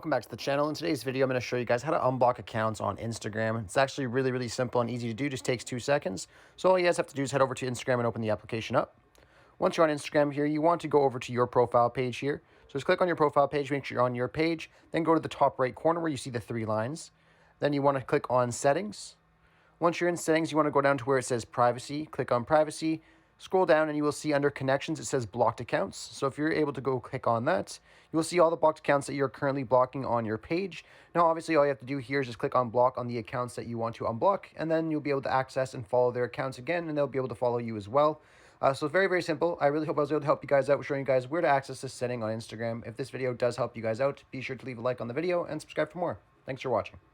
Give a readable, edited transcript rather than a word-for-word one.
Welcome back to the channel. In today's video, I'm going to show you guys how to unblock accounts on Instagram. It's actually really simple and easy to do. Just takes 2 seconds. So all you guys have to do is head over to Instagram and open the application up. Once you're on Instagram here, you want to go over to your profile page here. So just click on your profile page, make sure you're on your page, then go to the top right corner where you see the 3 lines. Then you want to click on settings. Once you're in settings, you want to go down to where it says privacy. Click on privacy. Scroll down and you will see under connections, it says blocked accounts. So if you're able to go click on that, you will see all the blocked accounts that you're currently blocking on your page. Now, obviously, all you have to do here is just click on block on the accounts that you want to unblock, and then you'll be able to access and follow their accounts again, and they'll be able to follow you as well. So very simple. I really hope I was able to help you guys out with showing you guys where to access this setting on Instagram. If this video does help you guys out, be sure to leave a like on the video and subscribe for more. Thanks for watching.